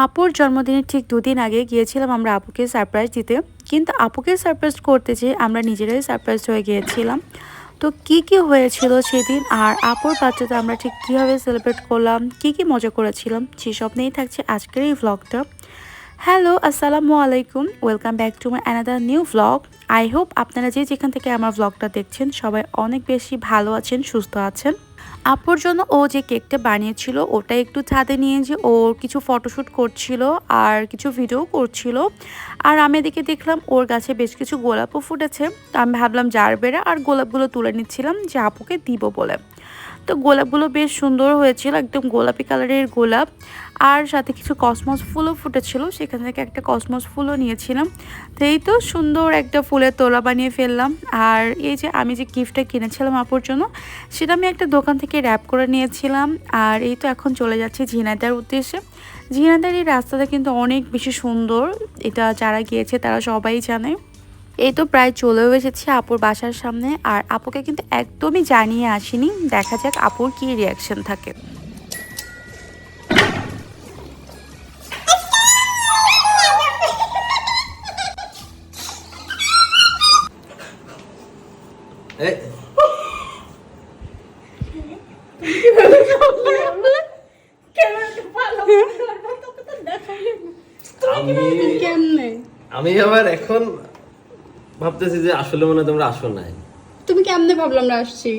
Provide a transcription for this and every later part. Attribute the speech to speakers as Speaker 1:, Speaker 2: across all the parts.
Speaker 1: আপুর জন্মদিনের ঠিক ২ দিন আগে গিয়েছিলাম আমরা আপুকে সারপ্রাইজ দিতে। কিন্তু আপুকে সারপ্রাইজ করতে যেয়ে আমরা নিজেরাই সারপ্রাইজড হয়ে গিয়েছিলাম। তো কি হয়েছিল সেদিন আর আপুর বার্থডেতে আমরা ঠিক কীভাবে সেলিব্রেট করলাম, কি মজা করেছিলাম সেসব নিয়েই থাকছে আজকের এই ভ্লগটা। হ্যালো, আসসালামু আলাইকুম। Welcome back to my another new vlog. I hope আপনারা যেখান থেকে আমার ভ্লগটা দেখছেন সবাই অনেক বেশি ভালো আছেন, সুস্থ আছেন। আপুর জন্য ও যে কেকটা বানিয়েছিল ওটা একটু ছাদে নিয়ে যে ওর কিছু ফটোশ্যুট করছিল আর কিছু ভিডিও করছিল। আর আমি এদিকে দেখলাম ওর গাছে বেশ কিছু গোলাপও ফুটেছে। তো আমি ভাবলাম জার বেড়া আর গোলাপগুলো তুলে নিচ্ছিলাম যে আপুকে দিব বলে। তো গোলাপগুলো বেশ সুন্দর হয়েছিল, একদম গোলাপি কালারের গোলাপ। আর সাথে কিছু কসমস ফুলও ফুটেছিল, সেখান থেকে একটা কসমস ফুলও নিয়েছিলাম। তো এই তো সুন্দর একটা ফুলের তোড়া বানিয়ে ফেললাম। আর এই যে আমি যে গিফটটা কিনেছিলাম আপুর জন্য, সেটা আমি একটা দোকান থেকে র্যাপ করে নিয়েছিলাম। আর এই তো এখন চলে যাচ্ছি ঝিনাইদার উদ্দেশ্যে। ঝিনাইদার এই রাস্তাটা কিন্তু অনেক বেশি সুন্দর, এটা যারা গিয়েছে তারা সবাই জানে। এই তো প্রায় চলেও এসেছি আপুর বাসার সামনে। আর আপুকে কিন্তু একদমই জানিয়ে আসিনি, দেখা যাক আপুর কি রিয়াকশন থাকে।
Speaker 2: আমি আবার এখন ভাবতেছি যে আসলে মনে হয় তোমরা আসো নাই।
Speaker 3: তুমি কেমনে ভাবলাম আমরা আসছি?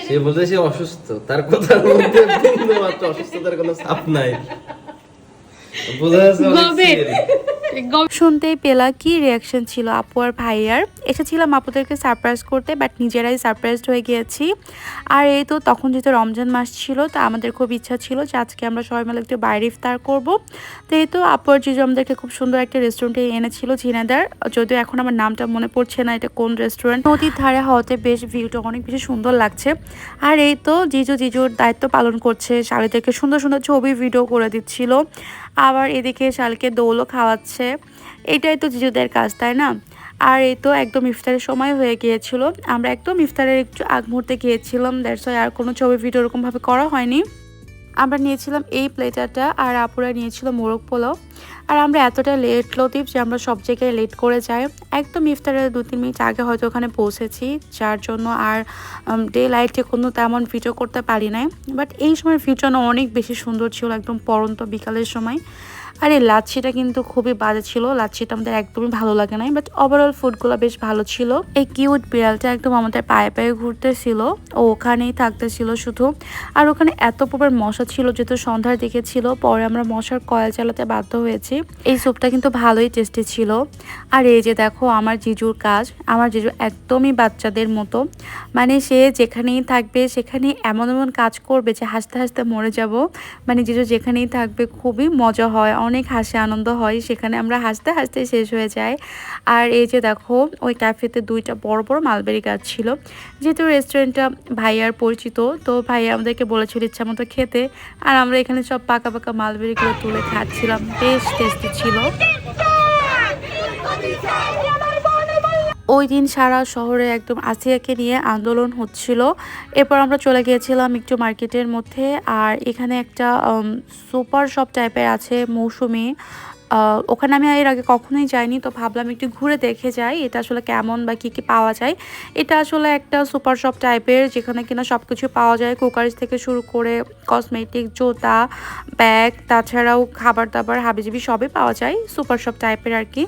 Speaker 2: সে বলতে সে অসুস্থ, তার কথার মধ্যে বিন্দু মাত্র অসুস্থতার কোনো ছাপ নাই। বোঝা যাচ্ছে অনেক সিরিয়াস।
Speaker 1: শুনতেই পেলা কি রিয়াকশন ছিল আপু আর ভাইয়ার। এসেছিলাম আপুদেরকে সারপ্রাইজ করতে, বাট নিজেরাই সারপ্রাইজড হয়ে গিয়েছি। আর এই তো তখন যেহেতু রমজান মাস ছিল, তো আমাদের খুব ইচ্ছা ছিল যে আজকে আমরা সবাই মিলে একটু বাইরে ইফতার করব। তো এই তো আপু আর জিজু আমাদেরকে খুব সুন্দর একটা রেস্টুরেন্টে এনেছিল, ঝিনাইদার। যদিও এখন আমার নামটা মনে পড়ছে না এটা কোন রেস্টুরেন্ট। নদীর ধারে হওয়াতে বেশ ভিউটা অনেক বেশি সুন্দর লাগছে। আর এই তো জিজুর দায়িত্ব পালন করছে, শালিদেরকে সুন্দর সুন্দর ছবি ভিডিও করে দিচ্ছিল। আবার এদিকে শালকে দৌলও খাওয়াচ্ছে। এটাই তো জিজুদের কাজ, তাই না? আর এই তো একদম ইফতারের সময় হয়ে গিয়েছিল, আমরা একদম ইফতারের একটু আগ মুহূর্তে গিয়েছিলাম, দ্যাটস ওয়াই আর কোনো ছবি ভিডিও ওরকমভাবে করা হয়নি। আমরা নিয়েছিলাম এই প্লেটারটা আর আপুরা নিয়েছিল মোরগ পোলাও। আর আমরা এতটা লেট লতিফ যে আমরা সব জায়গায় লেট করে যাই, একদম ইফতারের 2-3 মিনিট আগে হয়তো ওখানে পৌঁছেছি, যার জন্য আর ডে লাইটে কোনো তেমন ভিডিও করতে পারি নাই। বাট এই সময় ভিডিওটা অনেক বেশি সুন্দর ছিল, একদম পড়ন্ত বিকালের সময়। আর এই লাচ্ছিটা কিন্তু খুবই বাজে ছিল, লাচ্ছিটা আমাদের একদমই ভালো লাগে নাই, বাট ওভারঅল ফুডগুলো বেশ ভালো ছিল। এই কিউট বিড়ালটা একদম আমাদের পায়ে পায়ে ঘুরতেছিল, ও ওখানেই থাকতেছিল শুধু। আর ওখানে এত প্রকার মশা ছিল, যেহেতু সন্ধ্যার দিকে ছিল, পরে আমরা মশার কয়েল চালাতে বাধ্য হয়েছি। এই স্যুপটা কিন্তু ভালোই টেস্টি ছিল। আর এই যে দেখো আমার জিজুর কাজ, আমার জিজু একদমই বাচ্চাদের মতো, মানে সে যেখানেই থাকবে সেখানেই এমন এমন কাজ করবে যে হাসতে হাসতে মরে যাব। মানে জিজু যেখানেই থাকবে খুবই মজা হয়, অনেক হাসি আনন্দ হয়, সেখানে আমরা হাসতে হাসতে শেষ হয়ে যায়। আর এই যে দেখো ওই ক্যাফেতে 2টা বড় বড় মালবেরি গাছ ছিল। যেহেতু রেস্টুরেন্টটা ভাইয়ার পরিচিত, তো ভাইয়া আমাদেরকে বলেছিল ইচ্ছা মতো খেতে। আর আমরা এখানে সব পাকা পাকা মালবেরিগুলো তুলে খাচ্ছিলাম, বেশ টেস্টি ছিল। ওই দিন সারা শহরে একদম আসিয়াকে নিয়ে আন্দোলন হচ্ছিল। এরপর আমরা চলে গিয়েছিলাম একটু মার্কেটের মধ্যে। আর এখানে একটা সুপার শপ টাইপের আছে মৌসুমি, ওখানে আমি এর আগে কখনোই যাইনি, তো ভাবলাম একটু ঘুরে দেখে যাই এটা আসলে কেমন বা কি পাওয়া যায়। এটা আসলে একটা সুপার শপ টাইপের, যেখানে কিনা সব কিছু পাওয়া যায়, কুকারিজ থেকে শুরু করে কসমেটিক, জুতা, ব্যাগ, তাছাড়াও খাবার দাবার হাবিজাবি সবই পাওয়া যায়, সুপার শপ টাইপের আর কি।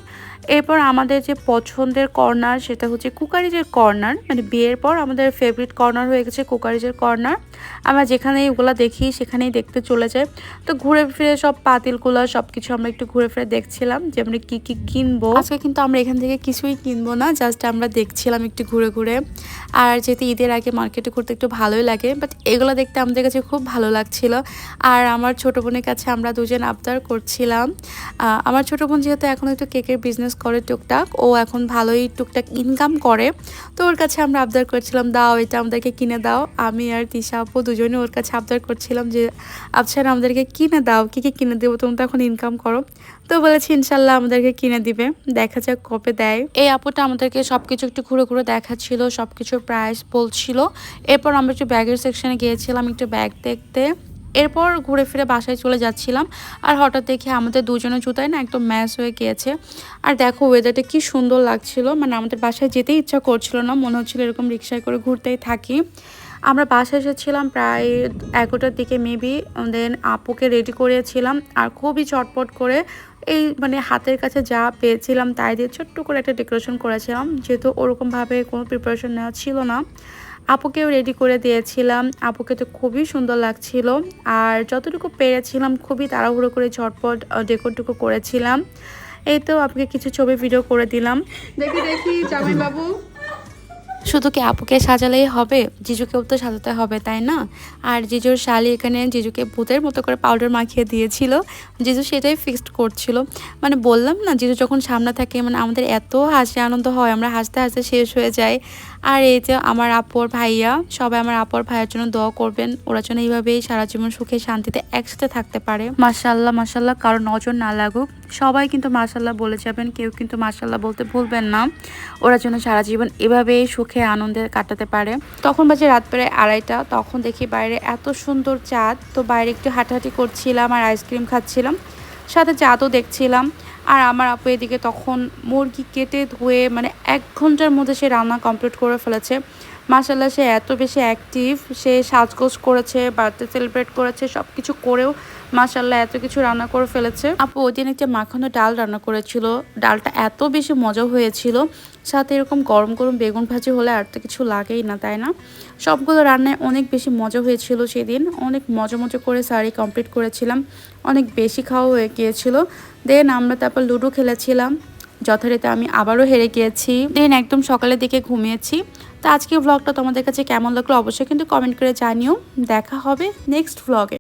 Speaker 1: এরপর আমাদের যে পছন্দের কর্নার সেটা হচ্ছে কুকারিজের কর্নার, মানে বিয়ের পর আমাদের ফেভারিট কর্নার হয়ে গেছে কুকারিজের কর্নার। আমরা যেখানেই ওগুলো দেখি সেখানেই দেখতে চলে যাই। তো ঘুরে ফিরে সব পাতিলগুলো সব কিছু আমরা একটু ঘুরে ফিরে দেখছিলাম যে আমরা কী কিনবো। আজকে কিন্তু আমরা এখান থেকে কিছুই কিনবো না, জাস্ট আমরা দেখছিলাম একটু ঘুরে ঘুরে। আর যেহেতু ঈদের আগে মার্কেটে ঘুরতে একটু ভালোই লাগে, বাট এগুলো দেখতে আমাদের কাছে খুব ভালো লাগছিল। আর আমার ছোটো বোনের কাছে আমরা দুজন আবদার করছিলাম। আমার ছোটো বোন যেহেতু এখন একটু কেকের বিজনেস করে টুকটাক, ও এখন ভালোই টুকটাক ইনকাম করে, তো ওর কাছে আমরা আবদার করছিলাম দাও এটা আমাদেরকে কিনে দাও। আমি আর তিশা আপু দুজনে ওর কাছে আবদার করছিলাম যে আচ্ছা আমাদেরকে কিনে দাও, কি কিনে দেবো, তুমি তো এখন ইনকাম করো। তো বলেছি ইনশাল্লাহ আমাদেরকে কিনে দিবে, দেখা যাক কবে দেয়। এই আপুটা আমাদেরকে সবকিছু একটু ঘুরে ঘুরে দেখাচ্ছিল, সবকিছুর প্রাইস বলছিল। এরপর আমরা একটু ব্যাগের সেকশনে গিয়েছিলাম একটু ব্যাগ দেখতে। এরপর ঘুরে ফিরে বাসায় চলে যাচ্ছিলাম আর হঠাৎ দেখে আমাদের দুজনের জুতায় না একদম ম্যাচ হয়ে গিয়েছে। আর দেখো ওয়েদারটা কি সুন্দর লাগছিল, মানে আমাদের বাসায় যেতেই ইচ্ছা করছিল না, মনে হচ্ছিল এরকম রিক্সায় করে ঘুরতেই থাকি। আমরা বাসায় এসেছিলাম প্রায় 11টার দিকে মেবি। দেন আপুকে রেডি করিয়েছিলাম আর খুবই চটপট করে এই মানে হাতের কাছে যা পেয়েছিলাম তাই দিয়ে ছোট্ট করে একটা ডেকোরেশন করেছিলাম, যেহেতু ওরকমভাবে কোনো প্রিপারেশন নেওয়া ছিল না। আপুকেও রেডি করে দিয়েছিলাম, আপুকে তো খুবই সুন্দর লাগছিল। আর যতটুকু পেরেছিলাম খুবই তাড়াহুড়ো করে ঝটপট ডেকোরটুকু করেছিলাম। এই তো আপুকে কিছু ছবি ভিডিও করে দিলাম।
Speaker 3: দেখি দেখি জামাই বাবু।
Speaker 1: শুধু কি আপুকে সাজালেই হবে, জিজুকেও তো সাজাতে হবে তাই না? আর জিজুর শালি এখানে জিজুকে ভূতের মতো করে পাউডার মাখিয়ে দিয়েছিল, জিজু সেটাই ফিক্সড করছিল। মানে বললাম না, জিজু যখন সামনে থাকে মানে আমাদের এত হাসি আনন্দ হয়, আমরা হাসতে হাসতে শেষ হয়ে যায়। আর এই যে আমার আপুর ভাইয়া, সবাই আমার আপুর ভাইয়ের জন্য দোয়া করবেন, ওরা যেন এইভাবেই সারা জীবন সুখে শান্তিতে একসাথে থাকতে পারে। মাশাআল্লাহ মাশাআল্লাহ, কারো নজর না লাগুক, সবাই কিন্তু মাশাআল্লাহ বলে যাবেন, কেউ কিন্তু মাশাআল্লাহ বলতে ভুলবেন না। ওরা যেন সারা জীবন এভাবেই সুখে আনন্দে কাটাতে পারে। তখন বাজে রাত প্রায় 2:30, তখন দেখি বাইরে এত সুন্দর চাঁদ, তো বাইরে একটু হাঁটাহাঁটি করছিলাম আর আইসক্রিম খাচ্ছিলাম, সাথে চাঁদও দেখছিলাম। আর আমার আপু এদিকে তখন মুরগি কেটে ধুয়ে মানে 1 ঘন্টার মধ্যে সে রান্না কমপ্লিট করে ফেলেছে। মাশাআল্লাহ, সে এত বেশি অ্যাক্টিভ, সে সাজগোজ করেছে, বার্থডে সেলিব্রেট করেছে, সব কিছু করেও মাশাআল্লাহ এত কিছু রান্না করে ফেলেছে। আপু ওই দিন একটা মাখানো ডাল রান্না করেছিল, ডালটা এত বেশি মজা হয়েছিল, সাথে এরকম গরম গরম বেগুন ভাজি হলে আর তো কিছু লাগেই না তাই না? সবগুলো রান্নায় অনেক বেশি মজা হয়েছিল সেদিন, অনেক মজা মজা করে সারি কমপ্লিট করেছিলাম, অনেক বেশি খাওয়া হয়ে গিয়েছিল। দেন আমরা তারপর লুডো খেলেছিলাম, যথারীতি আমি আবারও হেরে গিয়েছি। দেন একদম সকালের দিকে ঘুমিয়েছি। তো আজকের ব্লগটা তোমাদের কাছে কেমন লাগলো অবশ্যই কিন্তু কমেন্ট করে জানিও। দেখা হবে নেক্সট ব্লগে।